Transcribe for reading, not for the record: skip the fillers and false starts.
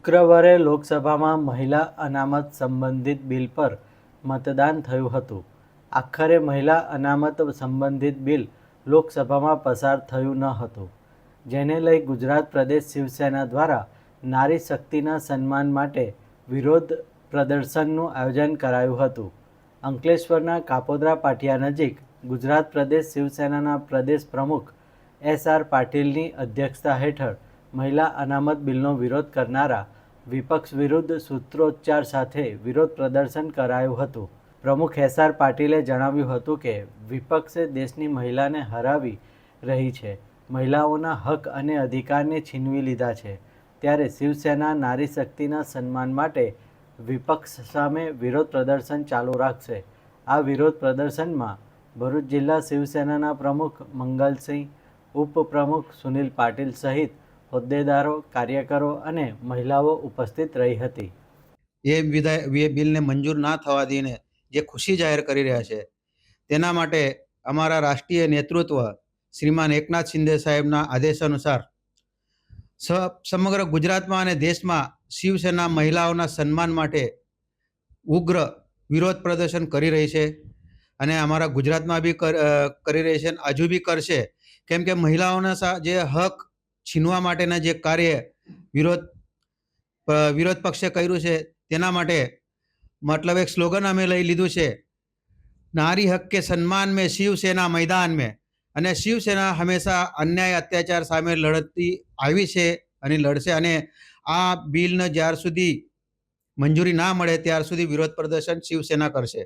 શુક્રવારે લોકસભામાં મહિલા અનામત સંબંધિત બિલ પર મતદાન થયું હતું. આખરે મહિલા અનામત સંબંધિત બિલ લોકસભામાં પસાર થયું ન હતું, જેને લઈ ગુજરાત પ્રદેશ શિવસેના દ્વારા નારી શક્તિના સન્માન માટે વિરોધ પ્રદર્શનનું આયોજન કરાયું હતું. અંકલેશ્વરના કાપોદ્રા પાટિયા નજીક ગુજરાત પ્રદેશ શિવસેનાના પ્રદેશ પ્રમુખ એસ.આર. પાટીલની અધ્યક્ષતા હેઠળ મહિલા અનામત બિલનો વિરોધ કરનારા વિપક્ષ વિરુદ્ધ સૂત્રોચ્ચાર સાથે વિરોધ પ્રદર્શન કરાયું હતું. પ્રમુખ એસ.આર. પાટીલે જણાવ્યું હતું કે વિપક્ષે દેશની મહિલાને હરાવી રહી છે, મહિલાઓના હક અને અધિકારને છીનવી લીધા છે, ત્યારે શિવસેના નારી શક્તિના સન્માન માટે વિપક્ષ સામે વિરોધ પ્રદર્શન ચાલુ રાખશે. આ વિરોધ પ્રદર્શનમાં ભરૂચ જિલ્લા શિવસેનાના પ્રમુખ મંગલસિંહ, ઉપપ્રમુખ સુનિલ પાટીલ સહિત હોદ્દેદારો, કાર્યકરો અને મહિલાઓ ઉપસ્થિત રહી હતી. એ બિલને મંજૂર ના થવા દઈને જે ખુશી જાહેર કરી રહ્યા છે, તેના માટે અમારા રાષ્ટ્રીય નેતૃત્વ શ્રીમાન એકનાથ શિંદે સાહેબના આદેશ અનુસાર સમગ્ર ગુજરાતમાં અને દેશમાં શિવસેના મહિલાઓના સન્માન માટે ઉગ્ર વિરોધ પ્રદર્શન કરી રહી છે અને અમારા ગુજરાતમાં બી કરી રહી છે અને હજુ બી કરશે. કેમ કે મહિલાઓના જે હક છીનવા માટેના જે કાર્ય વિરોધ પક્ષે કર્યું છે, તેના માટે મતલબ એક સ્લોગન અમે લઈ લીધું છે, નારી હક કે સન્માન મેં શિવસેના मैदान में. અને શિવસેના હંમેશા અન્યાય અત્યાચાર સામે લડતી આવી છે અને લડશે. અને આ બિલને જ્યાર સુધી મંજૂરી ના મળે ત્યાર સુધી વિરોધ પ્રદર્શન શિવસેના કરશે.